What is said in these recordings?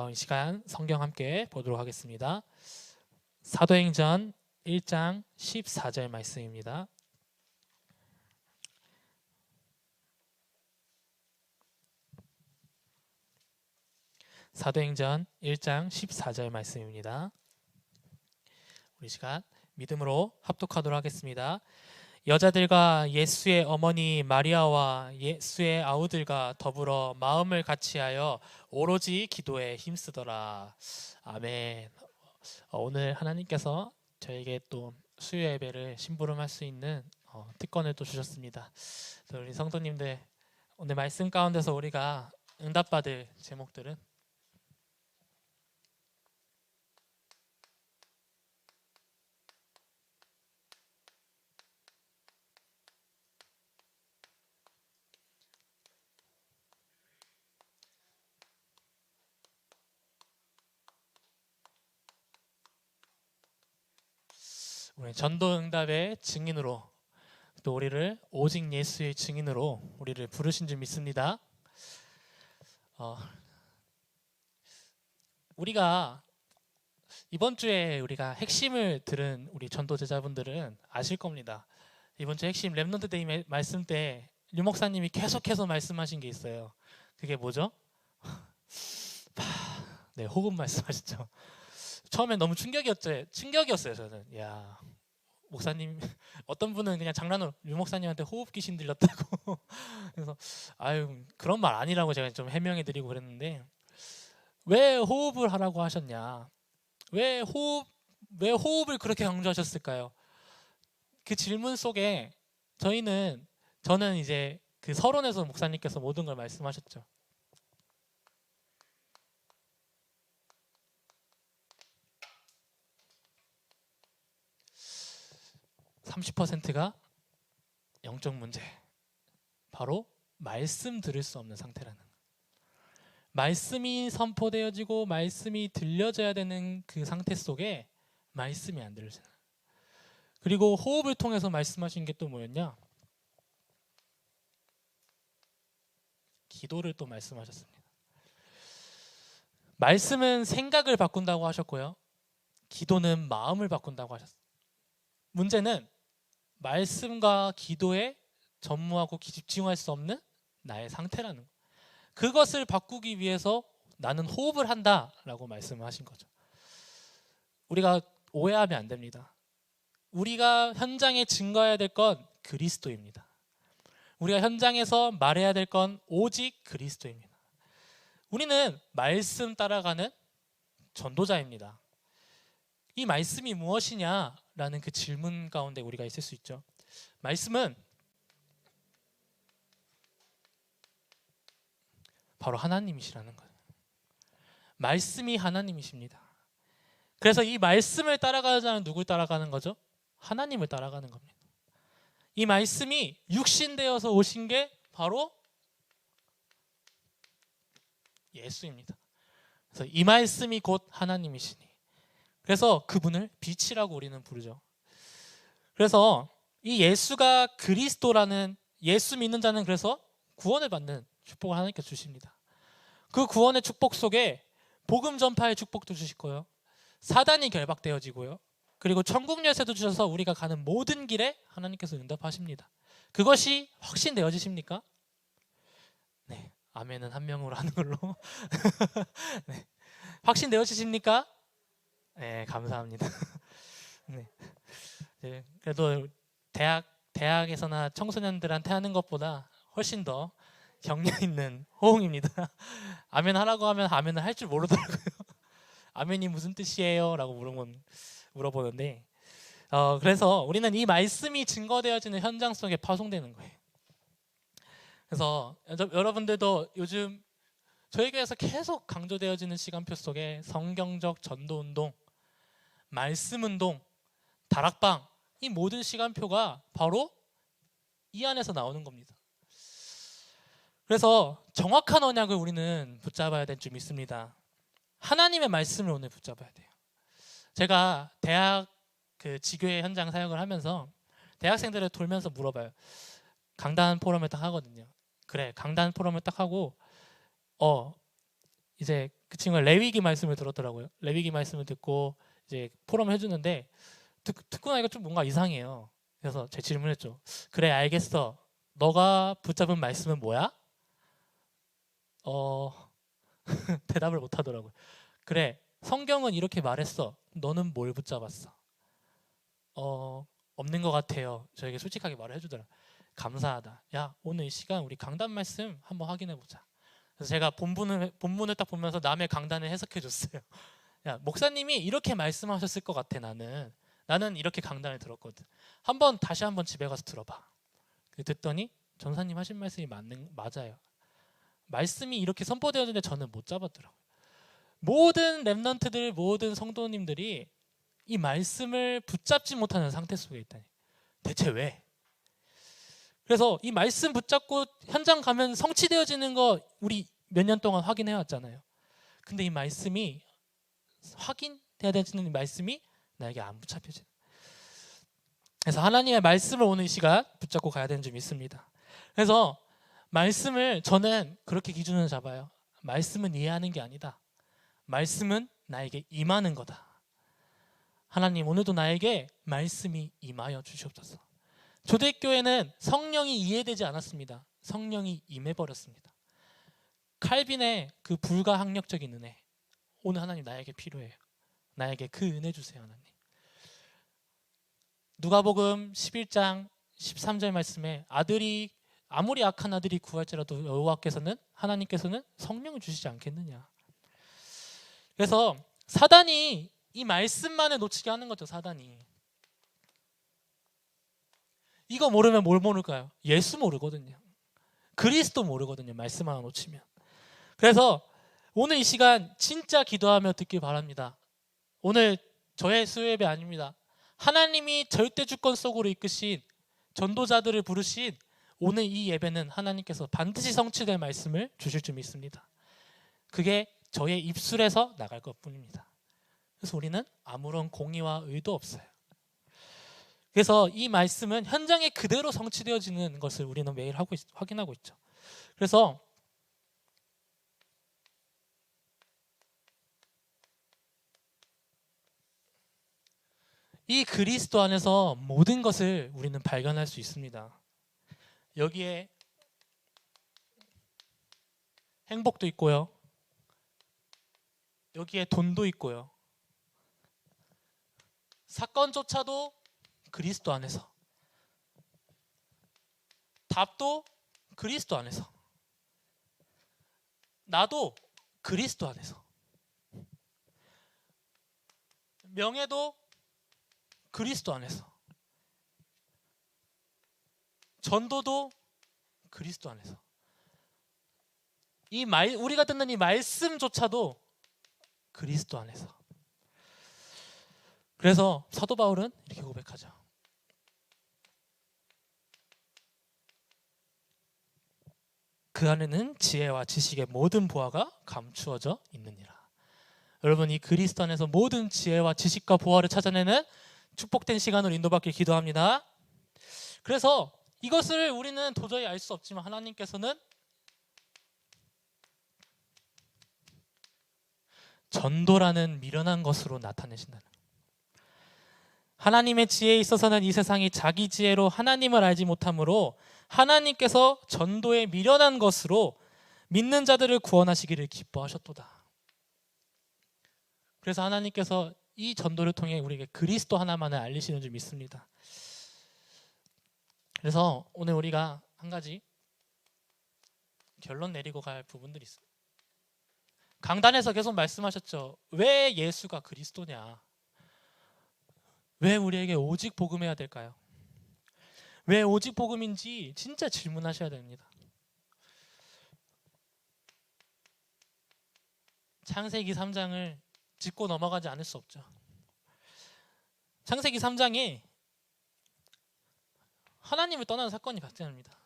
이 시간 성경 함께 보도록 하겠습니다. 사도행전 1장 14절 말씀입니다. 사도행전 1장 14절 말씀입니다. 우리 시간 믿음으로 합독하도록 하겠습니다. 여자들과 예수의 어머니 마리아와 예수의 아우들과 더불어 마음을 같이하여 오로지 기도에 힘쓰더라. 아멘. 오늘 하나님께서 저에게 또 수요 예배를 심부름할 수 있는 특권을 또 주셨습니다. 우리 성도님들, 오늘 말씀 가운데서 우리가 응답받을 제목들은 우리 전도응답의 증인으로, 또 우리를 오직 예수의 증인으로 우리를 부르신 줄 믿습니다. 우리가 이번 주에 우리가 핵심을 들은 우리 전도 제자분들은 아실 겁니다. 이번 주 핵심 랩넌트 데이 말씀 때 류 목사님이 계속해서 말씀하신 게 있어요. 그게 뭐죠? 네, 호흡 말씀하셨죠. 처음엔 너무 충격이었어요. 저는 야, 목사님, 어떤 분은 그냥 장난으로 류 목사님한테 호흡 귀신 들렸다고 그래서 그런 말 아니라고 제가 좀 해명해드리고 그랬는데, 왜 호흡을 하라고 하셨냐, 왜 호흡을 그렇게 강조하셨을까요? 그 질문 속에 저는 이제 그 서론에서 목사님께서 모든 걸 말씀하셨죠. 30%가 영적 문제, 바로 말씀 들을 수 없는 상태라는, 말씀이 선포되어지고 말씀이 들려져야 되는 그 상태 속에 말씀이 안 들려져요. 그리고 호흡을 통해서 말씀하신 게 또 뭐였냐, 기도를 또 말씀하셨습니다. 말씀은 생각을 바꾼다고 하셨고요, 기도는 마음을 바꾼다고 하셨어요. 문제는 말씀과 기도에 전무하고 집중할 수 없는 나의 상태라는 거. 그것을 바꾸기 위해서 나는 호흡을 한다라고 말씀하신 거죠. 우리가 오해하면 안 됩니다. 우리가 현장에 증거해야 될 건 그리스도입니다. 우리가 현장에서 말해야 될 건 오직 그리스도입니다. 우리는 말씀 따라가는 전도자입니다. 이 말씀이 무엇이냐라는 그 질문 가운데 우리가 있을 수 있죠. 말씀은 바로 하나님이시라는 거예요. 말씀이 하나님이십니다. 그래서 이 말씀을 따라가자는 누굴 따라가는 거죠? 하나님을 따라가는 겁니다. 이 말씀이 육신되어서 오신 게 바로 예수입니다. 그래서 이 말씀이 곧 하나님이시니, 그래서 그분을 빛이라고 우리는 부르죠. 그래서 이 예수가 그리스도라는, 예수 믿는 자는 그래서 구원을 받는 축복을 하나님께서 주십니다. 그 구원의 축복 속에 복음 전파의 축복도 주실 거예요. 사단이 결박되어지고요, 그리고 천국 열쇠도 주셔서 우리가 가는 모든 길에 하나님께서 응답하십니다. 그것이 확신되어지십니까? 네, 아멘은 한 명으로 하는 걸로 네. 확신되어지십니까? 네, 감사합니다. 네, 그래도 대학에서나 청소년들한테 하는 것보다 훨씬 더 격려 있는 호응입니다. 아멘 하라고 하면 아멘을 할 줄 모르더라고요. 아멘이 무슨 뜻이에요? 라고 물어보는데, 그래서 우리는 이 말씀이 증거되어지는 현장 속에 파송되는 거예요. 그래서 여러분들도 요즘 저희 교회에서 계속 강조되어지는 시간표 속에 성경적 전도운동, 말씀운동, 다락방, 이 모든 시간표가 바로 이 안에서 나오는 겁니다. 그래서 정확한 언약을 우리는 붙잡아야 될 줄 믿습니다. 하나님의 말씀을 오늘 붙잡아야 돼요. 제가 대학 지교회 현장 사역을 하면서 대학생들을 돌면서 물어봐요. 강단 포럼을 딱 하거든요. 그래, 강단 포럼을 딱 하고 이제 그 친구가 레위기 말씀을 들었더라고요. 레위기 말씀을 듣고 이제 포럼을 해주는데 듣고 나니까 좀 뭔가 이상해요. 그래서 제 질문했죠. 그래, 알겠어. 너가 붙잡은 말씀은 뭐야? 대답을 못 하더라고요. 그래, 성경은 이렇게 말했어. 너는 뭘 붙잡았어? 없는 것 같아요. 저에게 솔직하게 말을 해주더라. 감사하다. 야, 오늘 이 시간 우리 강단 말씀 한번 확인해 보자. 그래서 제가 본문을 딱 보면서 남의 강단을 해석해 줬어요. 야, 목사님이 이렇게 말씀하셨을 것 같아. 나는 이렇게 강단을 들었거든. 다시 한번 집에 가서 들어봐. 듣더니 전사님 하신 말씀이 맞아요. 말씀이 이렇게 선포되었는데 저는 못 잡았더라고요. 모든 랩런트들, 모든 성도님들이 이 말씀을 붙잡지 못하는 상태 속에 있다니. 대체 왜? 그래서 이 말씀 붙잡고 현장 가면 성취되어지는 거 우리 몇 년 동안 확인해 왔잖아요. 근데 이 말씀이 확인돼야 되는 이 말씀이 나에게 안 붙잡혀지는. 그래서 하나님의 말씀을 오늘 이 시간 붙잡고 가야 되는 줄 믿습니다. 그래서 말씀을 저는 그렇게 기준을 잡아요. 말씀은 이해하는 게 아니다. 말씀은 나에게 임하는 거다. 하나님, 오늘도 나에게 말씀이 임하여 주시옵소서. 초대교회는 성령이 이해되지 않았습니다. 성령이 임해버렸습니다. 칼빈의 그 불가항력적인 은혜, 오늘 하나님 나에게 필요해요. 나에게 그 은혜 주세요, 하나님. 누가복음 11장 13절 말씀에 아무리 악한 아들이 구할지라도 여호와께서는, 하나님께서는 성령을 주시지 않겠느냐. 그래서 사단이 이 말씀만을 놓치게 하는 거죠. 사단이. 이거 모르면 뭘 모를까요? 예수 모르거든요. 그리스도 모르거든요. 말씀 하나 놓치면. 그래서 오늘 이 시간 진짜 기도하며 듣길 바랍니다. 오늘 저의 수요예배 아닙니다. 하나님이 절대 주권 속으로 이끄신 전도자들을 부르신 오늘 이 예배는 하나님께서 반드시 성취될 말씀을 주실 줄 믿습니다. 그게 저의 입술에서 나갈 것뿐입니다. 그래서 우리는 아무런 공의와 의도 없어요. 그래서 이 말씀은 현장에 그대로 성취되어지는 것을 우리는 매일 확인하고 있죠. 그래서 이 그리스도 안에서 모든 것을 우리는 발견할 수 있습니다. 여기에 행복도 있고요. 여기에 돈도 있고요. 사건조차도 그리스도 안에서. 답도 그리스도 안에서. 나도 그리스도 안에서. 명예도 그리스도 안에서. 전도도 그리스도 안에서. 우리가 듣는 이 말씀조차도 그리스도 안에서. 그래서 사도 바울은 이렇게 고백하죠. 그 안에는 지혜와 지식의 모든 보화가 감추어져 있느니라. 여러분, 이 그리스도 안에서 모든 지혜와 지식과 보화를 찾아내는 축복된 시간으로 인도받길 기도합니다. 그래서 이것을 우리는 도저히 알 수 없지만 하나님께서는 전도라는 미련한 것으로 나타내신다는 거예요. 하나님의 지혜에 있어서는 이 세상이 자기 지혜로 하나님을 알지 못하므로 하나님께서 전도에 미련한 것으로 믿는 자들을 구원하시기를 기뻐하셨도다. 그래서 하나님께서 이 전도를 통해 우리에게 그리스도 하나만을 알리시는 줄 믿습니다. 그래서 오늘 우리가 한 가지 결론 내리고 갈 부분들이 있어요. 강단에서 계속 말씀하셨죠. 왜 예수가 그리스도냐? 왜 우리에게 오직 복음해야 될까요? 왜 오직 복음인지 진짜 질문하셔야 됩니다. 창세기 3장을 짚고 넘어가지 않을 수 없죠. 창세기 3장에 하나님을 떠나는 사건이 발생합니다.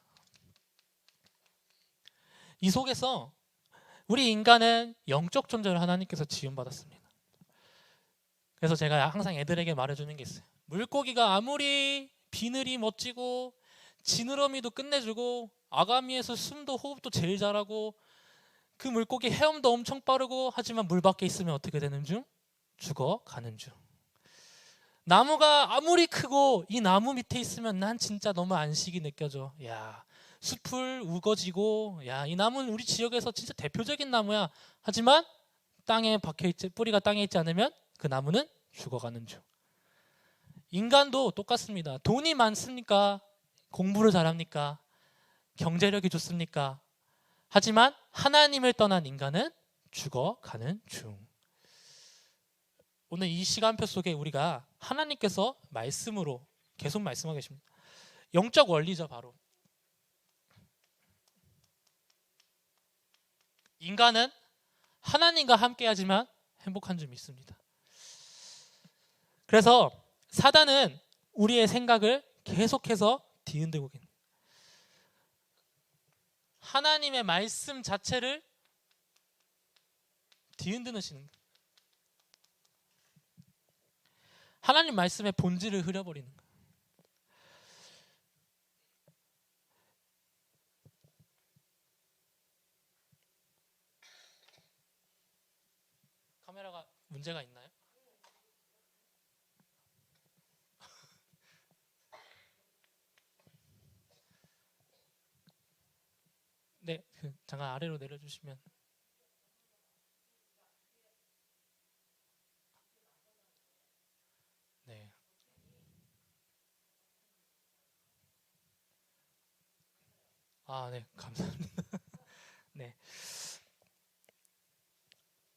이 속에서 우리 인간은 영적 존재로 하나님께서 지음받았습니다. 그래서 제가 항상 애들에게 말해주는 게 있어요. 물고기가 아무리 비늘이 멋지고 지느러미도 끝내주고 아가미에서 숨도 호흡도 제일 잘하고 그 물고기 헤엄도 엄청 빠르고 하지만 물 밖에 있으면 어떻게 되는 중? 죽어가는 중. 나무가 아무리 크고 이 나무 밑에 있으면 난 진짜 너무 안식이 느껴져. 야, 숲을 우거지고 야, 이 나무는 우리 지역에서 진짜 대표적인 나무야. 하지만 땅에 박혀있지, 뿌리가 땅에 있지 않으면 그 나무는 죽어가는 중. 인간도 똑같습니다. 돈이 많습니까? 공부를 잘합니까? 경제력이 좋습니까? 하지만 하나님을 떠난 인간은 죽어가는 중. 오늘 이 시간표 속에 우리가 하나님께서 말씀으로 계속 말씀하고 계십니다. 영적 원리죠. 바로 인간은 하나님과 함께하지만 행복한 줄 믿습니다. 그래서 사단은 우리의 생각을 계속해서 뒤흔들고 있는, 하나님의 말씀 자체를 뒤흔드시는 거예요. 하나님 말씀의 본질을 흐려버리는 거예요. 카메라가 문제가 있나요? 네, 잠깐 아래로 내려주시면. 네. 아, 네, 감사합니다. 네.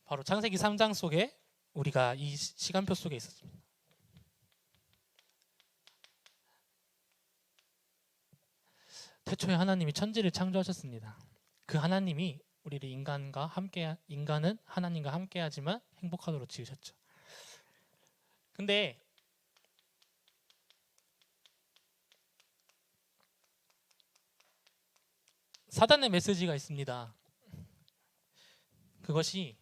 바로 창세기 3장 속에 우리가 이 시간표 속에 있었습니다. 태초에 하나님이 천지를 창조하셨습니다. 그 하나님이 우리를 인간은 하나님과 함께하지만 행복하도록 지으셨죠. 근데 사단의 메시지가 있습니다. 그것이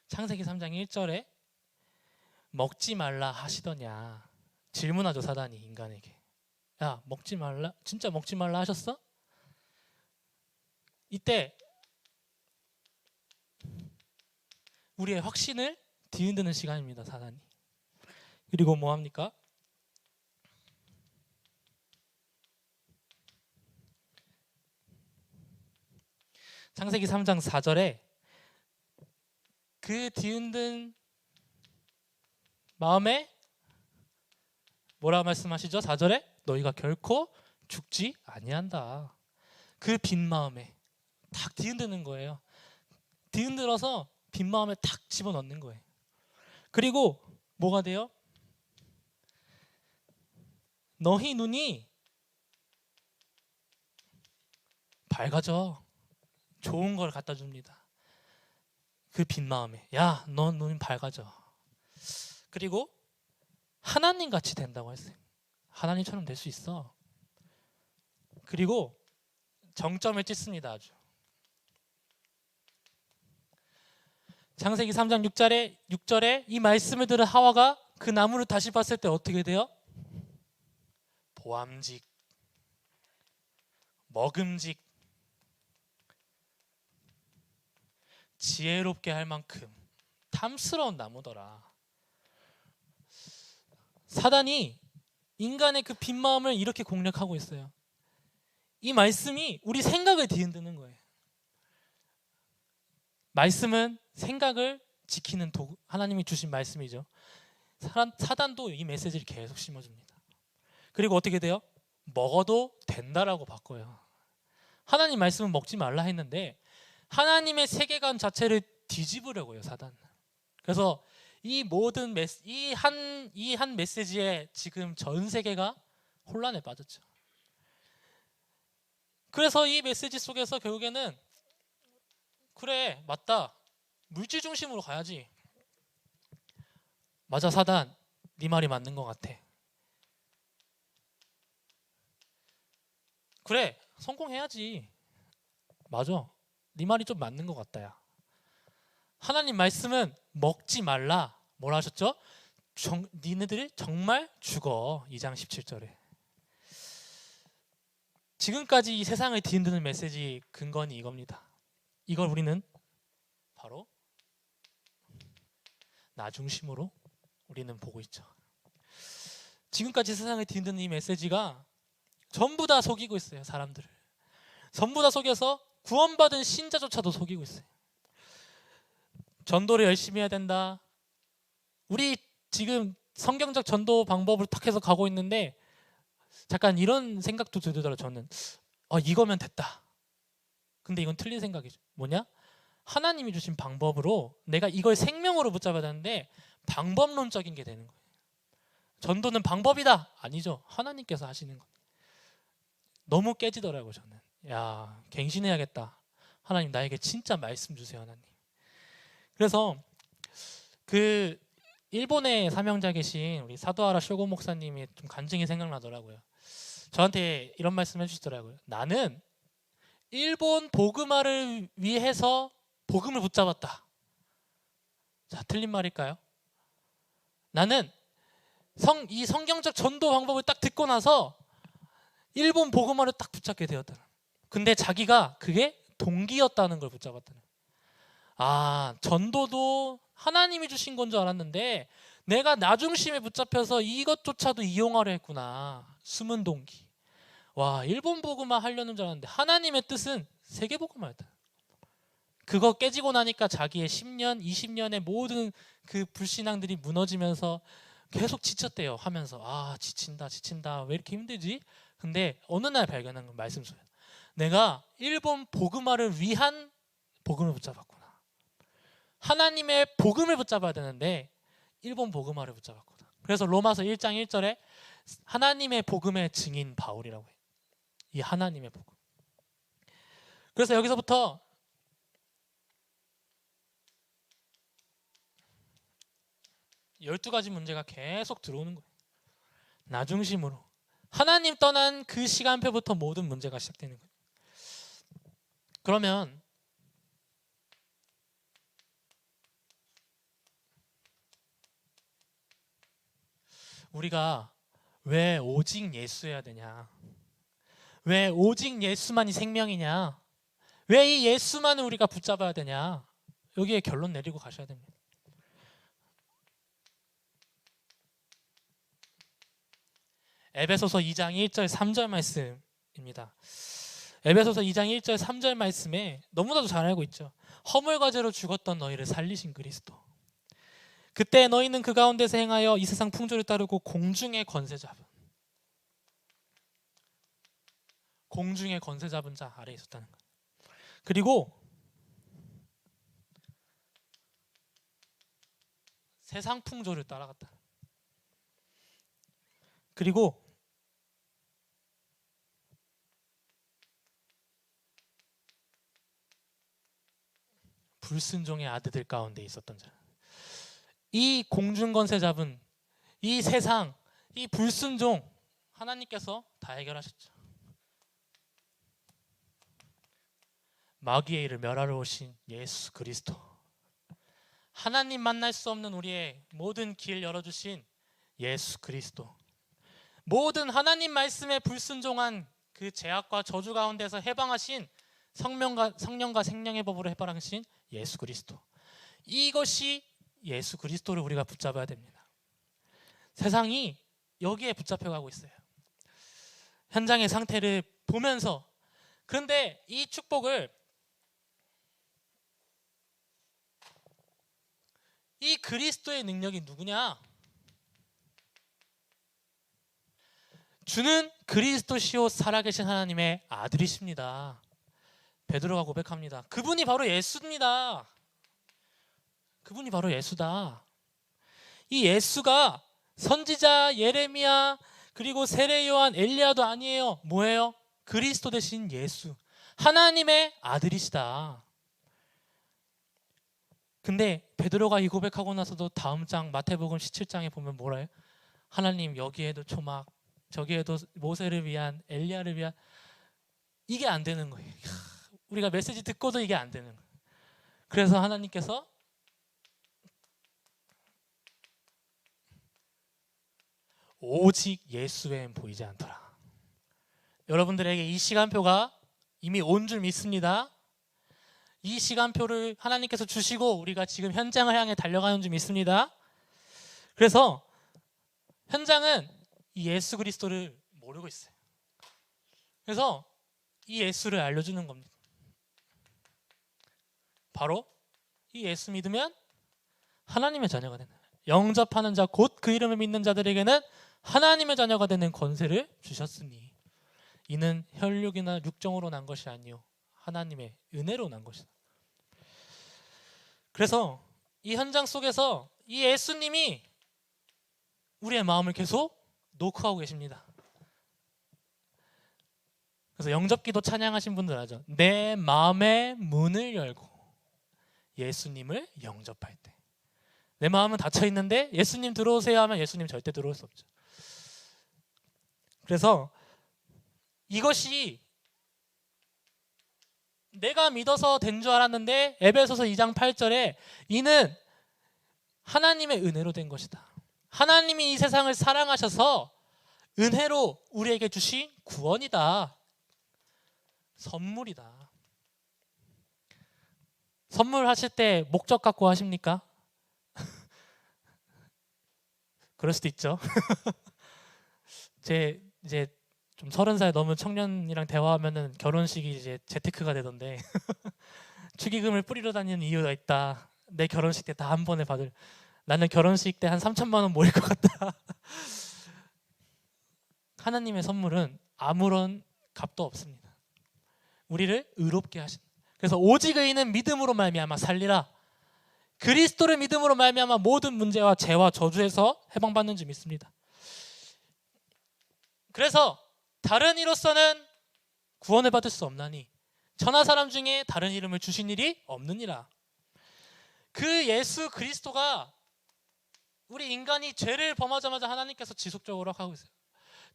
창세기 3장 1절에 먹지 말라 하시더냐 질문하죠. 사단이 인간에게. 야, 먹지 말라? 진짜 먹지 말라 하셨어? 이때 우리의 확신을 뒤흔드는 시간입니다. 사단이. 그리고 뭐 합니까? 창세기 3장 4절에 그 뒤흔든 마음에 뭐라 말씀하시죠? 4절에 너희가 결코 죽지 아니한다. 그 빈 마음에 탁 뒤흔드는 거예요. 뒤흔들어서 빈 마음에 탁 집어넣는 거예요. 그리고 뭐가 돼요? 너희 눈이 밝아져. 좋은 걸 갖다 줍니다. 그 빈 마음에 야, 너 눈이 밝아져. 그리고 하나님 같이 된다고 했어요. 하나님처럼 될 수 있어. 그리고 정점을 찍습니다. 아주. 창세기 3장 6절에 이 말씀을 들은 하와가 그 나무를 다시 봤을 때 어떻게 돼요? 보암직, 먹음직, 지혜롭게 할 만큼 탐스러운 나무더라. 사단이 인간의 그 빈 마음을 이렇게 공략하고 있어요. 이 말씀이 우리 생각을 뒤흔드는 거예요. 말씀은 생각을 지키는 도구, 하나님이 주신 말씀이죠. 사단도 이 메시지를 계속 심어줍니다. 그리고 어떻게 돼요? 먹어도 된다라고 바꿔요. 하나님 말씀은 먹지 말라 했는데 하나님의 세계관 자체를 뒤집으려고요, 사단. 그래서 이 모든 이 한 메시지에 지금 전 세계가 혼란에 빠졌죠. 그래서 이 메시지 속에서 결국에는 그래, 맞다. 물질 중심으로 가야지. 맞아, 사단. 네 말이 맞는 것 같아. 그래, 성공해야지. 맞아. 네 말이 좀 맞는 것 같다. 야. 하나님 말씀은 먹지 말라. 뭐라 하셨죠? 니네들이 정말 죽어. 2장 17절에. 지금까지 이 세상을 뒤흔드는 메시지 근거는 이겁니다. 이걸 우리는 바로 나 중심으로 우리는 보고 있죠. 지금까지 세상을 뒤흔드는 이 메시지가 전부 다 속이고 있어요. 사람들을 전부 다 속여서 구원받은 신자조차도 속이고 있어요. 전도를 열심히 해야 된다. 우리 지금 성경적 전도 방법을 탁 해서 가고 있는데 잠깐 이런 생각도 들더라고요. 저는 이거면 됐다. 근데 이건 틀린 생각이죠. 뭐냐? 하나님이 주신 방법으로 내가 이걸 생명으로 붙잡아야 되는데 방법론적인 게 되는 거예요. 전도는 방법이다. 아니죠. 하나님께서 하시는 거. 너무 깨지더라고요. 저는. 야, 갱신해야겠다. 하나님 나에게 진짜 말씀 주세요. 하나님. 그래서 그 일본에 사명자 계신 우리 사도하라 쇼고 목사님이 좀 간증이 생각나더라고요. 저한테 이런 말씀 해주시더라고요. 나는 일본 복음화를 위해서 복음을 붙잡았다. 자, 틀린 말일까요? 나는 이 성경적 전도 방법을 딱 듣고 나서 일본 복음화를 딱 붙잡게 되었다. 근데 자기가 그게 동기였다는 걸 붙잡았다는 거예요. 아, 전도도 하나님이 주신 건 줄 알았는데 내가 나 중심에 붙잡혀서 이것조차도 이용하려 했구나. 숨은 동기. 와, 일본 복음화 하려는 줄 알았는데 하나님의 뜻은 세계 복음화였다. 그거 깨지고 나니까 자기의 10년, 20년의 모든 그 불신앙들이 무너지면서 계속 지쳤대요. 하면서 아, 지친다. 왜 이렇게 힘들지? 근데 어느 날 발견한 건 말씀서예요. 내가 일본 복음화를 위한 복음을 붙잡았구나. 하나님의 복음을 붙잡아야 되는데 일본 복음화를 붙잡았구나. 그래서 로마서 1장 1절에 하나님의 복음의 증인 바울이라고 해요. 이 하나님의 복음. 그래서 여기서부터 12가지 문제가 계속 들어오는 거예요. 나 중심으로. 하나님 떠난 그 시간표부터 모든 문제가 시작되는 거예요. 그러면 우리가 왜 오직 예수여야 되냐? 왜 오직 예수만이 생명이냐? 왜 이 예수만을 우리가 붙잡아야 되냐? 여기에 결론 내리고 가셔야 됩니다. 에베소서 2장 1절 3절 말씀입니다. 에베소서 2장 1절 3절 말씀에 너무나도 잘 알고 있죠. 허물과 죄로 죽었던 너희를 살리신 그리스도. 그때 너희는 그 가운데서 행하여 이 세상 풍조를 따르고 공중의 권세 잡은 자 아래에 있었다는 것. 그리고 세상 풍조를 따라갔다. 그리고 불순종의 아들들 가운데 있었던 자. 이 공중 권세 잡은 이 세상, 이 불순종 하나님께서 다 해결하셨죠. 마귀의 일을 멸하러 오신 예수 그리스도. 하나님 만날 수 없는 우리의 모든 길 열어주신 예수 그리스도. 모든 하나님 말씀에 불순종한 그 죄악과 저주 가운데서 해방하신 성령과 생명의 법으로 해방하신 예수 그리스도. 이것이 예수 그리스도를 우리가 붙잡아야 됩니다. 세상이 여기에 붙잡혀가고 있어요. 현장의 상태를 보면서. 그런데 이 축복을, 이 그리스도의 능력이 누구냐? 주는 그리스도시요 살아계신 하나님의 아들이십니다. 베드로가 고백합니다. 그분이 바로 예수입니다. 그분이 바로 예수다. 이 예수가 선지자 예레미야 그리고 세례 요한 엘리야도 아니에요. 뭐예요? 그리스도 대신 예수, 하나님의 아들이시다. 근데 베드로가 이 고백하고 나서도 다음 장 마태복음 17장에 보면 뭐라 해요? 하나님 여기에도 초막, 저기에도 모세를 위한, 엘리야를 위한. 이게 안 되는 거예요. 우리가 메시지 듣고도 이게 안 되는 거예요. 그래서 하나님께서 오직 예수 외엔 보이지 않더라. 여러분들에게 이 시간표가 이미 온 줄 믿습니다. 이 시간표를 하나님께서 주시고 우리가 지금 현장을 향해 달려가는 줄 믿습니다. 그래서 현장은 이 예수 그리스도를 모르고 있어요. 그래서 이 예수를 알려주는 겁니다. 바로 이 예수 믿으면 하나님의 자녀가 되는, 영접하는 자 곧 그 이름을 믿는 자들에게는 하나님의 자녀가 되는 권세를 주셨으니 이는 혈육이나 육정으로 난 것이 아니요 하나님의 은혜로 난 것이다. 그래서 이 현장 속에서 이 예수님이 우리의 마음을 계속 노크하고 계십니다. 그래서 영접기도 찬양하신 분들 알죠? 내 마음의 문을 열고 예수님을 영접할 때, 내 마음은 닫혀 있는데 예수님 들어오세요 하면 예수님 절대 들어올 수 없죠. 그래서 이것이 내가 믿어서 된 줄 알았는데 에베소서 2장 8절에 이는 하나님의 은혜로 된 것이다. 하나님이 이 세상을 사랑하셔서 은혜로 우리에게 주신 구원이다. 선물이다. 선물하실 때 목적 갖고 하십니까? 그럴 수도 있죠. 이제 좀 30살 넘은 청년이랑 대화하면은 결혼식이 이제 재테크가 되던데 축의금을 뿌리러 다니는 이유가 있다. 내 결혼식 때 다 한 번에 받을. 나는 결혼식 때 한 3천만 원 모일 것 같다. 하나님의 선물은 아무런 값도 없습니다. 우리를 의롭게 하신. 그래서 오직 의인은 믿음으로 말미암아 살리라. 그리스도를 믿음으로 말미암아 모든 문제와 죄와 저주에서 해방받는 줄 믿습니다. 그래서 다른 이로서는 구원을 받을 수 없나니 천하 사람 중에 다른 이름을 주신 일이 없느니라. 그 예수 그리스도가 우리 인간이 죄를 범하자마자 하나님께서 지속적으로 하고 있어요.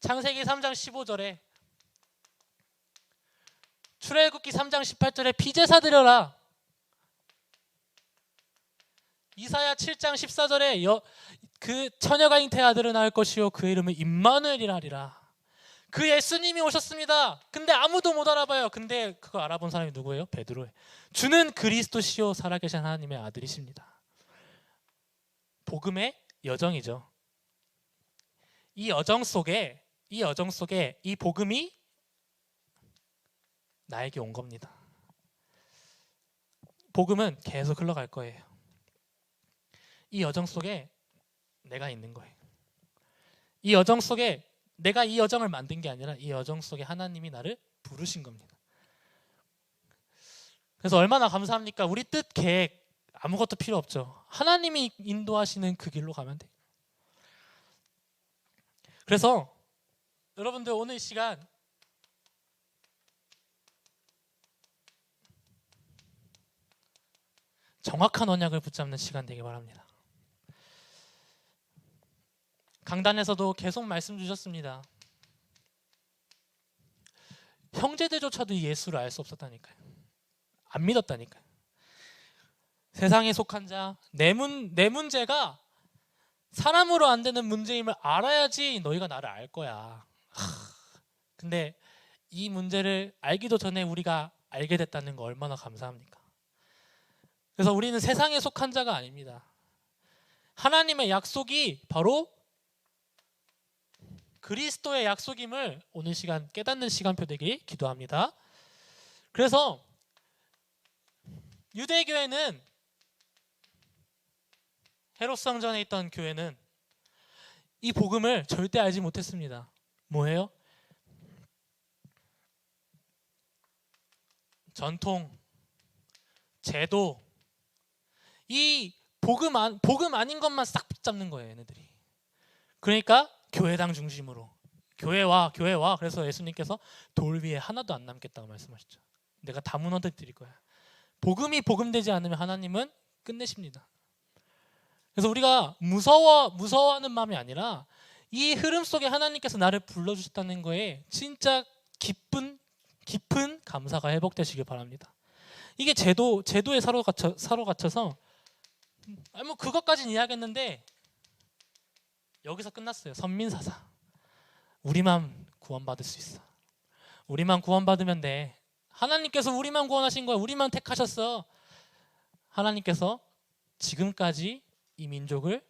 창세기 3장 15절에, 출애굽기 3장 18절에 피제사 드려라. 이사야 7장 14절에 그 처녀가 잉태한 아들을 낳을 것이요 그 이름을 임마누엘이라 하리라. 그 예수님이 오셨습니다. 근데 아무도 못 알아봐요. 근데 그거 알아본 사람이 누구예요? 베드로예요. 주는 그리스도시요 살아계신 하나님의 아들이십니다. 복음의 여정이죠. 이 여정 속에 이 복음이 나에게 온 겁니다. 복음은 계속 흘러갈 거예요. 이 여정 속에 내가 있는 거예요. 이 여정 속에 내가 이 여정을 만든 게 아니라 이 여정 속에 하나님이 나를 부르신 겁니다. 그래서 얼마나 감사합니까? 우리 뜻, 계획 아무것도 필요 없죠. 하나님이 인도하시는 그 길로 가면 돼요. 그래서 여러분들 오늘 이 시간 정확한 언약을 붙잡는 시간 되길 바랍니다. 강단에서도 계속 말씀 주셨습니다. 형제들조차도 이 예수를 알 수 없었다니까요. 안 믿었다니까요. 세상에 속한 자, 내 문제가 사람으로 안 되는 문제임을 알아야지 너희가 나를 알 거야. 근데 이 문제를 알기도 전에 우리가 알게 됐다는 거 얼마나 감사합니까? 그래서 우리는 세상에 속한 자가 아닙니다. 하나님의 약속이 바로 그리스도의 약속임을 오늘 시간 깨닫는 시간표 되길 기도합니다. 그래서 유대교회는, 헤롯 성전에 있던 교회는 이 복음을 절대 알지 못했습니다. 뭐예요? 전통, 제도, 이 복음 아닌 것만 싹 붙잡는 거예요, 얘네들이. 그러니까 교회당 중심으로 교회와. 그래서 예수님께서 돌 위에 하나도 안 남겠다고 말씀하셨죠. 내가 다 무너뜨려 드릴 거야. 복음이 복음되지 않으면 하나님은 끝내십니다. 그래서 우리가 무서워하는 마음이 아니라 이 흐름 속에 하나님께서 나를 불러주셨다는 거에 진짜 깊은 감사가 회복되시길 바랍니다. 이게 제도에 사로갇혀서 뭐 그것까지는 이해하겠는데 여기서 끝났어요. 선민사사. 우리만 구원받을 수 있어. 우리만 구원받으면 돼. 하나님께서 우리만 구원하신 거야. 우리만 택하셨어. 하나님께서 지금까지 이 민족을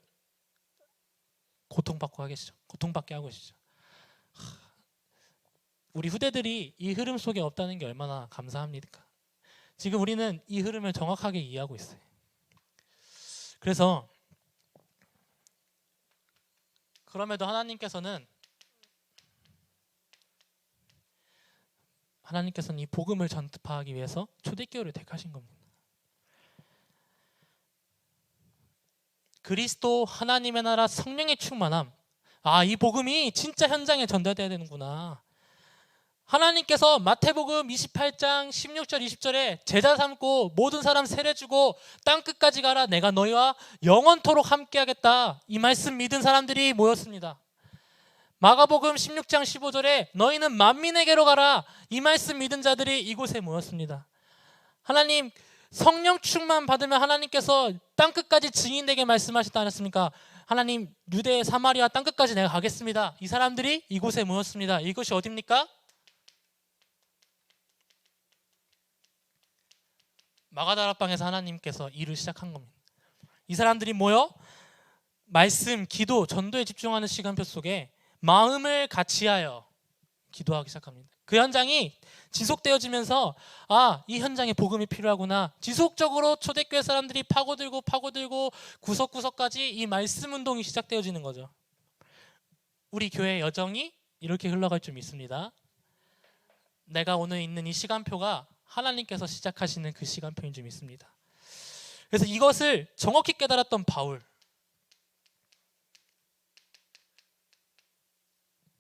고통받게 하고 계시죠. 우리 후대들이 이 흐름 속에 없다는 게 얼마나 감사합니까? 지금 우리는 이 흐름을 정확하게 이해하고 있어요. 그래서 그럼에도 하나님께서는 이 복음을 전파하기 위해서 초대교회를 택하신 겁니다. 그리스도 하나님의 나라 성령의 충만함. 이 복음이 진짜 현장에 전달돼야 되는구나. 하나님께서 마태복음 28장 16절 20절에 제자 삼고 모든 사람 세례주고 땅끝까지 가라. 내가 너희와 영원토록 함께하겠다. 이 말씀 믿은 사람들이 모였습니다. 마가복음 16장 15절에 너희는 만민에게로 가라. 이 말씀 믿은 자들이 이곳에 모였습니다. 하나님 성령 충만 받으면 하나님께서 땅끝까지 증인되게 말씀하셨다 않았습니까? 하나님 유대 사마리아 땅끝까지 내가 가겠습니다. 이 사람들이 이곳에 모였습니다. 이곳이 어디입니까? 마가다락방에서 하나님께서 일을 시작한 겁니다. 이 사람들이 모여 말씀, 기도, 전도에 집중하는 시간표 속에 마음을 같이하여 기도하기 시작합니다. 그 현장이 지속되어지면서 이 현장에 복음이 필요하구나. 지속적으로 초대교회 사람들이 파고들고 구석구석까지 이 말씀 운동이 시작되어지는 거죠. 우리 교회의 여정이 이렇게 흘러갈 줄 믿습니다. 내가 오늘 있는 이 시간표가 하나님께서 시작하시는 그 시간표인 줄 믿습니다. 그래서 이것을 정확히 깨달았던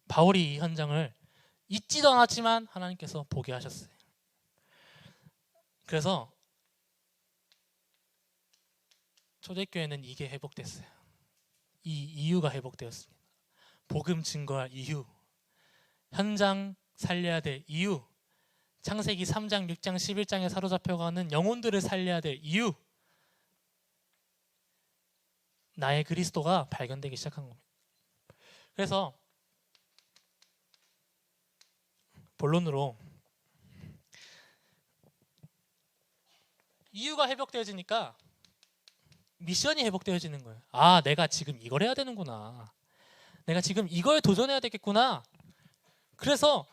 바울이 이 현장을 잊지도 않았지만 하나님께서 보게 하셨어요. 그래서 초대교회는 이게 회복됐어요. 이 이유가 회복되었습니다. 복음 증거할 이유, 현장 살려야 될 이유, 창세기 3장, 6장, 11장에 사로잡혀가는 영혼들을 살려야 될 이유, 나의 그리스도가 발견되기 시작한 겁니다. 그래서 본론으로 이유가 회복되어지니까 미션이 회복되어지는 거예요. 내가 지금 이걸 해야 되는구나. 내가 지금 이거에 도전해야 되겠구나. 그래서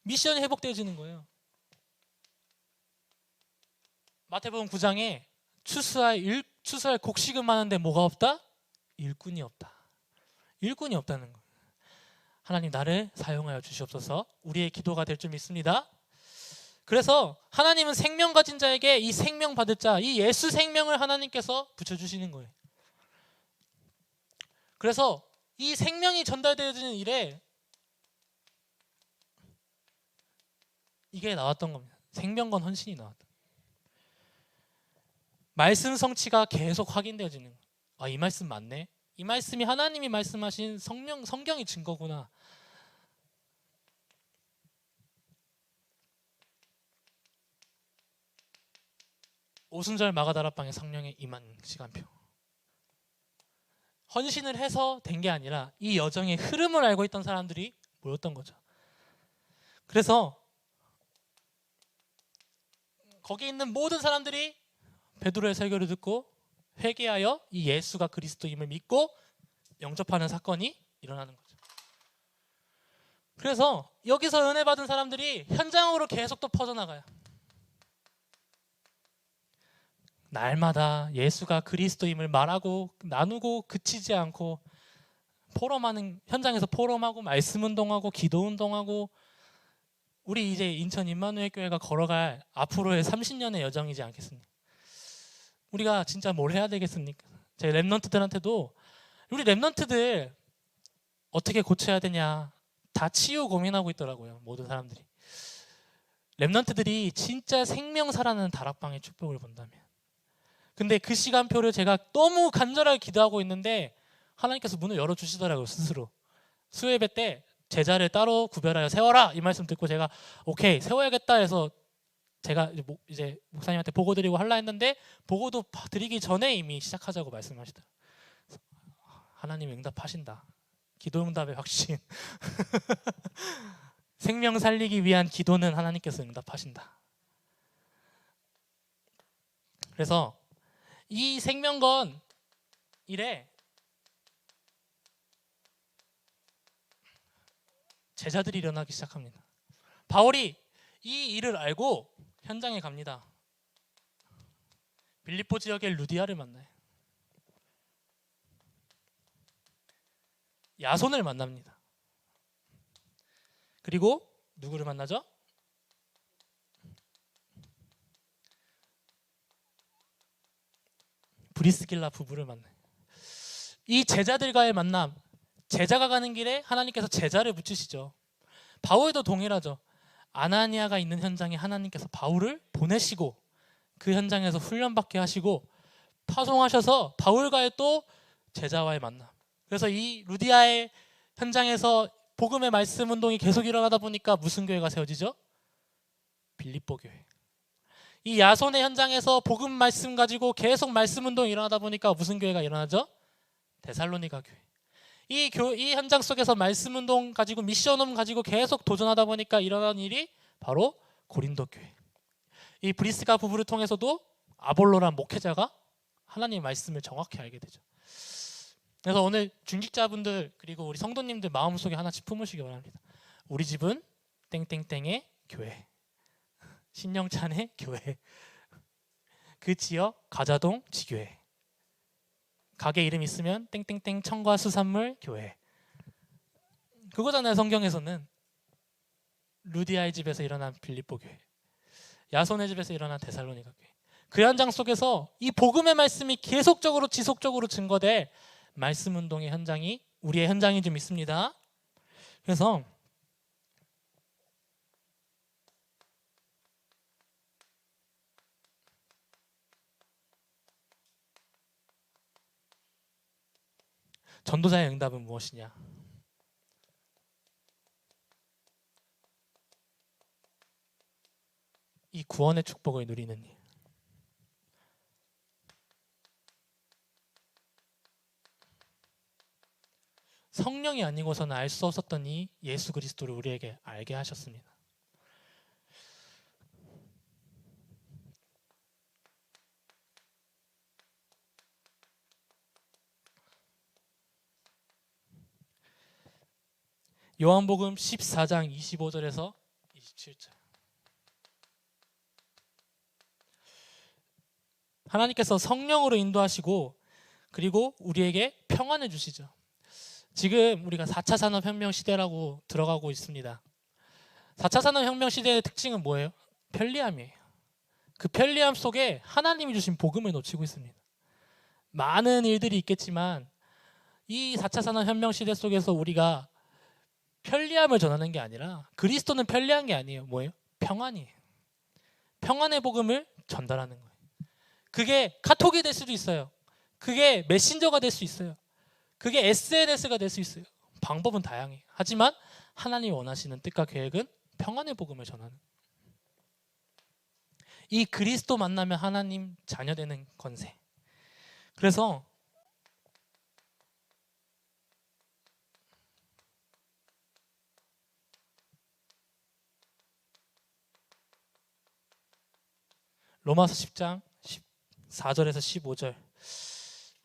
미션이 회복되어지는 거예요. 마태복음 9장에 추수할 곡식은 많은데 뭐가 없다? 일꾼이 없다. 일꾼이 없다는 거예요. 하나님 나를 사용하여 주시옵소서. 우리의 기도가 될 줄 믿습니다. 그래서 하나님은 생명 가진 자에게 이 생명 받을 자, 이 예수 생명을 하나님께서 붙여주시는 거예요. 그래서 이 생명이 전달되어지는 일에 이게 나왔던 겁니다. 생명건 헌신이 나왔다. 말씀 성취가 계속 확인되어지는 거예요. 이 말씀 맞네. 이 말씀이 하나님이 말씀하신 성경이 증거구나. 오순절 마가다락방의 성령의 임한 시간표. 헌신을 해서 된 게 아니라 이 여정의 흐름을 알고 있던 사람들이 모였던 거죠. 그래서 거기 있는 모든 사람들이 베드로의 설교를 듣고 회개하여 이 예수가 그리스도임을 믿고 영접하는 사건이 일어나는 거죠. 그래서 여기서 은혜 받은 사람들이 현장으로 계속 또 퍼져나가요. 날마다 예수가 그리스도임을 말하고 나누고 그치지 않고 현장에서 포럼하고 말씀 운동하고 기도 운동하고, 우리 이제 인천 임마누엘 교회가 걸어갈 앞으로의 30년의 여정이지 않겠습니까? 우리가 진짜 뭘 해야 되겠습니까? 제 랩런트들한테도 우리 랩런트들 어떻게 고쳐야 되냐 다 치유 고민하고 있더라고요. 모든 사람들이. 랩런트들이 진짜 생명 살아나는 다락방의 축복을 본다면, 근데 그 시간표를 제가 너무 간절하게 기도하고 있는데 하나님께서 문을 열어주시더라고요. 스스로. 수요예배 때 제자를 따로 구별하여 세워라 이 말씀 듣고 제가 오케이 세워야겠다 해서 제가 이제 목사님한테 보고 드리고 하려 했는데 보고도 드리기 전에 이미 시작하자고 말씀하시더라고요. 하나님 응답하신다. 기도 응답의 확신. 생명 살리기 위한 기도는 하나님께서 응답하신다. 그래서 이 생명건 일에 제자들이 일어나기 시작합니다. 바울이 이 일을 알고 현장에 갑니다. 빌립보 지역의 루디아를 만나요. 야손을 만납니다. 그리고 누구를 만나죠? 브리스길라 부부를 만나요. 이 제자들과의 만남, 제자가 가는 길에 하나님께서 제자를 붙이시죠. 바울도 동일하죠. 아나니아가 있는 현장에 하나님께서 바울을 보내시고 그 현장에서 훈련받게 하시고 파송하셔서 바울과의 또 제자와의 만남. 그래서 이 루디아의 현장에서 복음의 말씀 운동이 계속 일어나다 보니까 무슨 교회가 세워지죠? 빌립보 교회. 이 야손의 현장에서 복음 말씀 가지고 계속 말씀 운동이 일어나다 보니까 무슨 교회가 일어나죠? 데살로니가 교회. 이 현장 속에서 말씀 운동 가지고 미션홈 가지고 계속 도전하다 보니까 일어난 일이 바로 고린도 교회. 이 브리스가 부부를 통해서도 아볼로란 목회자가 하나님의 말씀을 정확히 알게 되죠. 그래서 오늘 중직자분들 그리고 우리 성도님들 마음속에 하나씩 품으시기 바랍니다. 우리 집은 땡땡땡의 교회, 신영찬의 교회, 그 지역 가자동 지교회, 가게 이름 있으면 땡땡땡 청과 수산물 교회. 그거잖아요. 성경에서는 루디아의 집에서 일어난 빌립보 교회, 야손의 집에서 일어난 데살로니가 교회. 그 현장 속에서 이 복음의 말씀이 계속적으로 지속적으로 증거될 말씀 운동의 현장이 우리의 현장이 좀 있습니다. 그래서 전도자의 응답은 무엇이냐? 이 구원의 축복을 누리는 일. 성령이 아니고서는 알 수 없었던 이 예수 그리스도를 우리에게 알게 하셨습니다. 요한복음 14장 25절에서 27절. 하나님께서 성령으로 인도하시고 그리고 우리에게 평안을 주시죠. 지금 우리가 4차 산업혁명 시대라고 들어가고 있습니다. 4차 산업혁명 시대의 특징은 뭐예요? 편리함이에요. 그 편리함 속에 하나님이 주신 복음을 놓치고 있습니다. 많은 일들이 있겠지만 이 4차 산업혁명 시대 속에서 우리가 편리함을 전하는 게 아니라 그리스도는 편리한 게 아니에요. 뭐예요? 평안이에요. 평안의 복음을 전달하는 거예요. 그게 카톡이 될 수도 있어요. 그게 메신저가 될 수 있어요. 그게 SNS가 될 수 있어요. 방법은 다양해요. 하지만 하나님이 원하시는 뜻과 계획은 평안의 복음을 전하는. 이 그리스도 만나면 하나님 자녀 되는 권세. 그래서 로마서 10장 14절에서 15절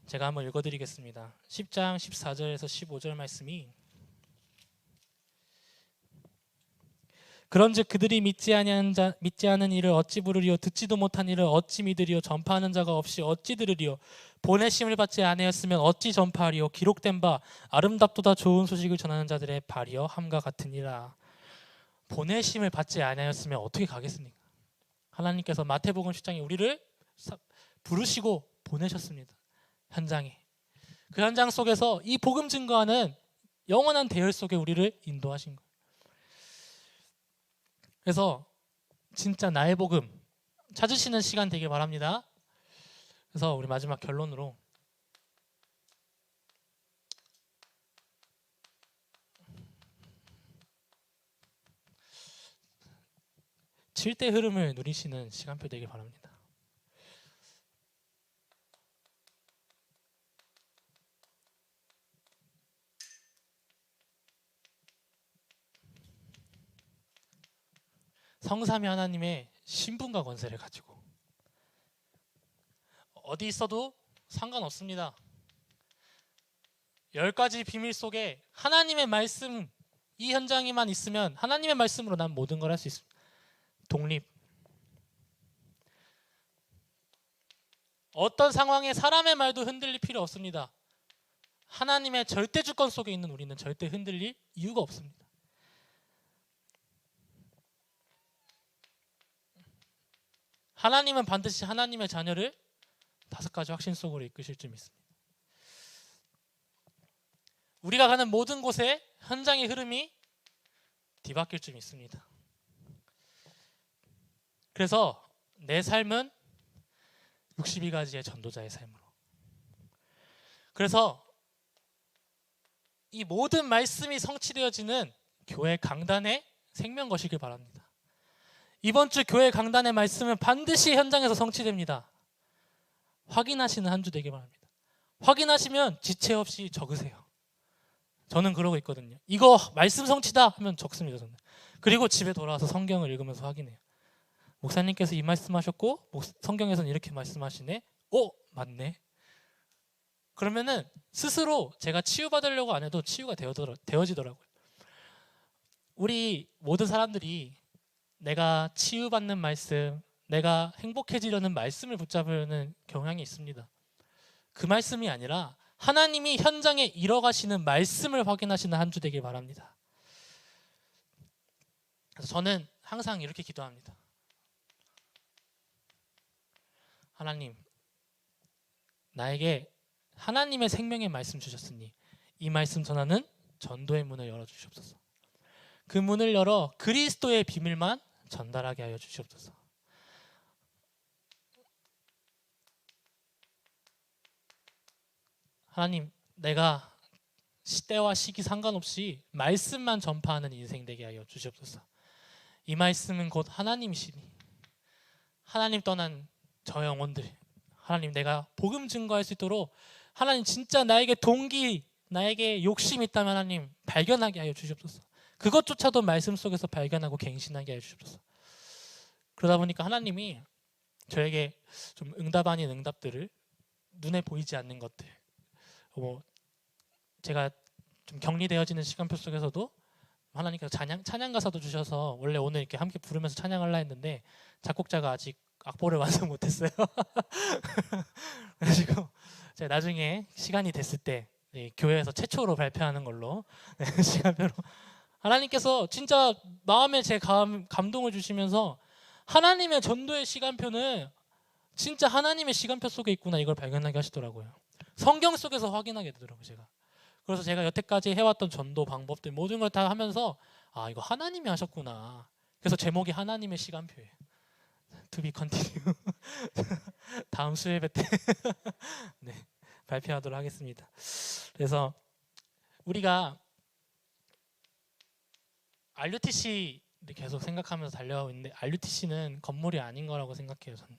제가 한번 읽어드리겠습니다. 10장 14절에서 15절 말씀이 그런즉 그들이 믿지 않은 이를 어찌 부르리요 듣지도 못한 이를 어찌 믿으리요 전파하는 자가 없이 어찌 들으리요 보내심을 받지 아니하였으면 어찌 전파하리요 기록된 바 아름답도다 좋은 소식을 전하는 자들의 발이여 함과 같으니라. 보내심을 받지 아니하였으면 어떻게 가겠습니까? 하나님께서 마태복음 10장에 우리를 부르시고 보내셨습니다. 현장에. 그 현장 속에서 이 복음 증거하는 영원한 대열 속에 우리를 인도하신 거예요. 그래서 진짜 나의 복음 찾으시는 시간 되길 바랍니다. 그래서 우리 마지막 결론으로 칠 대 흐름을 누리시는 시간표 되길 바랍니다. 성삼위 하나님의 신분과 권세를 가지고 어디 있어도 상관없습니다. 10가지 비밀 속에 하나님의 말씀, 이 현장에만 있으면 하나님의 말씀으로 난 모든 걸 할 수 있습니다. 독립. 어떤 상황에 사람의 말도 흔들릴 필요 없습니다. 하나님의 절대 주권 속에 있는 우리는 절대 흔들릴 이유가 없습니다. 하나님은 반드시 하나님의 자녀를 5가지 확신 속으로 이끄실 줄 믿습니다. 우리가 가는 모든 곳에 현장의 흐름이 뒤바뀔 줄 믿습니다. 그래서 내 삶은 62가지의 전도자의 삶으로. 그래서 이 모든 말씀이 성취되어지는 교회 강단의 생명 것이길 바랍니다. 이번 주 교회 강단의 말씀은 반드시 현장에서 성취됩니다. 확인하시는 한 주 되길 바랍니다. 확인하시면 지체 없이 적으세요. 저는 그러고 있거든요. 이거 말씀 성취다 하면 적습니다. 저는. 그리고 집에 돌아와서 성경을 읽으면서 확인해요. 목사님께서 이 말씀하셨고 성경에서는 이렇게 말씀하시네. 맞네. 그러면은 스스로 제가 치유받으려고 안 해도 치유가 되어지더라고요. 우리 모든 사람들이 내가 치유받는 말씀, 내가 행복해지려는 말씀을 붙잡으려는 경향이 있습니다. 그 말씀이 아니라 하나님이 현장에 이뤄가시는 말씀을 확인하시는 한 주 되길 바랍니다. 그래서 저는 항상 이렇게 기도합니다. 하나님, 나에게 하나님의 생명의 말씀 주셨으니 이 말씀 전하는 전도의 문을 열어주시옵소서. 그 문을 열어 그리스도의 비밀만 전달하게 하여 주시옵소서. 하나님, 내가 시대와 시기 상관없이 말씀만 전파하는 인생 되게 하여 주시옵소서. 이 말씀은 곧 하나님이시니 하나님 떠난 저 영혼들, 하나님 내가 복음 증거할 수 있도록 하나님 진짜 나에게 동기, 나에게 욕심이 있다면 하나님 발견하게 하여 주시옵소서. 그것조차도 말씀 속에서 발견하고 갱신하게 하여 주시옵소서. 그러다 보니까 하나님이 저에게 좀 응답 아닌 응답들을, 눈에 보이지 않는 것들, 제가 좀 격리되어지는 시간표 속에서도 하나님께서 찬양 가사도 주셔서 원래 오늘 이렇게 함께 부르면서 찬양하려 했는데 작곡자가 아직 악보를 완성 못했어요. 그래가지고 제가 나중에 시간이 됐을 때 교회에서 최초로 발표하는 걸로 시간표로 하나님께서 진짜 마음에 제 감동을 주시면서 하나님의 전도의 시간표는 진짜 하나님의 시간표 속에 있구나, 이걸 발견하게 하시더라고요. 성경 속에서 확인하게 되더라고요, 제가. 그래서 제가 여태까지 해왔던 전도 방법들 모든 걸 다 하면서 이거 하나님이 하셨구나. 그래서 제목이 하나님의 시간표예요. To be continue. 다음 수예배 때 네, 발표하도록 하겠습니다. 그래서 우리가 RUTC를 계속 생각하면서 달려가고 있는데 RUTC는 건물이 아닌 거라고 생각해요. 저는.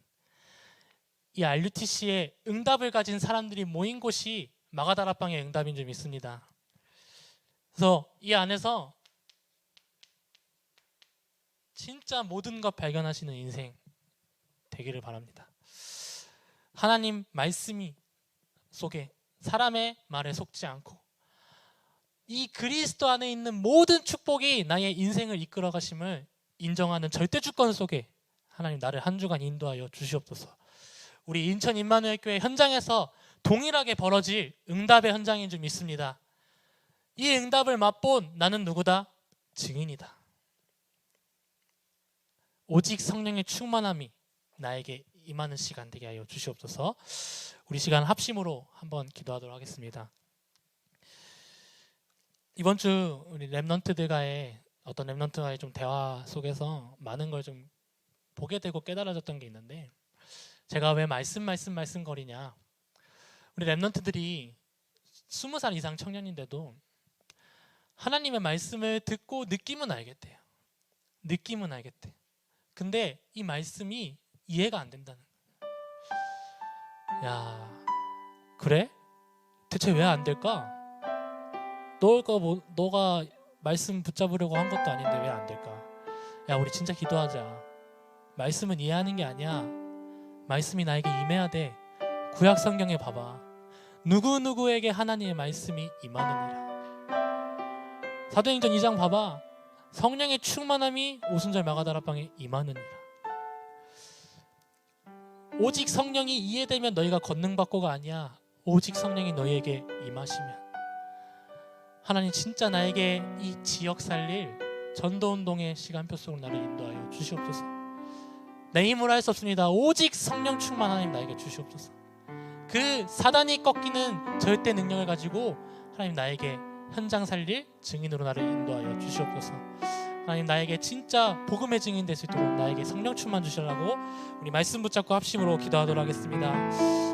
이 RUTC에 응답을 가진 사람들이 모인 곳이 마가다락방의 응답인 줄 믿습니다. 그래서 이 안에서 진짜 모든 것 발견하시는 인생 되기를 바랍니다. 하나님 말씀이 속에 사람의 말에 속지 않고 이 그리스도 안에 있는 모든 축복이 나의 인생을 이끌어 가심을 인정하는 절대 주권 속에 하나님 나를 한 주간 인도하여 주시옵소서. 우리 인천 임마누엘 교회 현장에서 동일하게 벌어질 응답의 현장인 줄 믿습니다. 이 응답을 맛본 나는 누구다? 증인이다. 오직 성령의 충만함이 나에게 임하는 시간 되게 하여 주시옵소서. 우리 시간 합심으로 한번 기도하도록 하겠습니다. 이번 주 우리 랩넌트들과의 어떤 랩넌트와의 좀 대화 속에서 많은 걸 좀 보게 되고 깨달아졌던 게 있는데, 제가 왜 말씀 거리냐, 우리 랩넌트들이 20살 이상 청년인데도 하나님의 말씀을 듣고 느낌은 알겠대요. 느낌은 알겠대. 근데 이 말씀이 이해가 안 된다는 거야. 야, 그래? 대체 왜 안 될까? 너가 말씀 붙잡으려고 한 것도 아닌데 왜 안 될까? 야, 우리 진짜 기도하자. 말씀은 이해하는 게 아니야. 말씀이 나에게 임해야 돼. 구약 성경에 봐봐. 누구누구에게 하나님의 말씀이 임하느니라. 사도행전 2장 봐봐. 성령의 충만함이 오순절 마가다락방에 임하느니라. 오직 성령이 이해되면 너희가 권능받고가 아니야. 오직 성령이 너희에게 임하시면. 하나님 진짜 나에게 이 지역 살릴 전도운동의 시간표 속으로 나를 인도하여 주시옵소서. 내 힘으로 할 수 없습니다. 오직 성령 충만 하나님 나에게 주시옵소서. 그 사단이 꺾이는 절대 능력을 가지고 하나님 나에게 현장 살릴 증인으로 나를 인도하여 주시옵소서. 하나님 나에게 진짜 복음의 증인 될 수 있도록 나에게 성령 충만 주시라고 우리 말씀 붙잡고 합심으로 기도하도록 하겠습니다.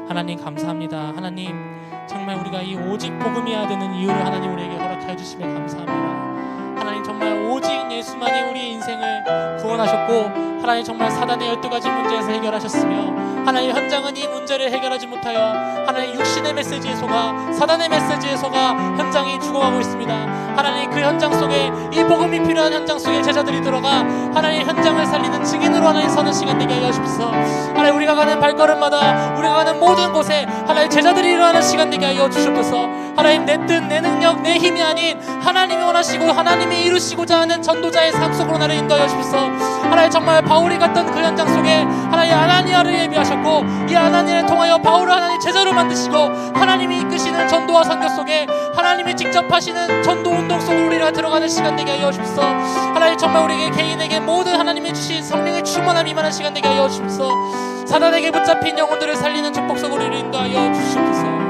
하나님 감사합니다. 하나님 정말 우리가 이 오직 복음이어야 되는 이유를 하나님 우리에게 허락하여 주시며 감사합니다. 하나님 정말 오직 예수만이 우리의 인생을 구원하셨고 하나님 정말 사단의 12가지 문제에서 해결하셨으며 하나님 현장은 이 문제를 해결하지 못하여 하나님 육신의 메시지에 속아 사단의 메시지에 속아 현장이 죽어가고 있습니다. 하나님 그 현장 속에 이 복음이 필요한 현장 속에 제자들이 들어가 하나님 현장을 살리는 증인으로 하나님 서는 시간 되게 하여 주옵소서. 하나님 우리가 가는 발걸음마다 우리가 가는 모든 곳에 하나님 제자들이 일어나는 시간 되게 하여 주옵소서. 하나님 내 뜻, 내 능력, 내 힘이 아닌 하나님이 원하시고 하나님이 이루시고자 하는 전도자의 삶 속으로 나를 인도하여 주옵소서. 하나님 정말 바울이 갔던 그 현장 속에 하나님 아나니아를 예비하셨고 이 아나니아를 통하여 바울을 하나님 제자로 만드시고 하나님이 이끄시는 전도와 선교 속에 하나님이 직접 하시는 전도 운동 속으로 우리가 들어가는 시간 되게 하여 주옵소서. 하나님 정말 우리에게 개인에게 모든 하나님이 주신 성령의 충만함이 임하는 시간 되게 하여 주옵소서. 사단에게 붙잡힌 영혼들을 살리는 축복 속으로 우리를 인도하여 주시옵소서.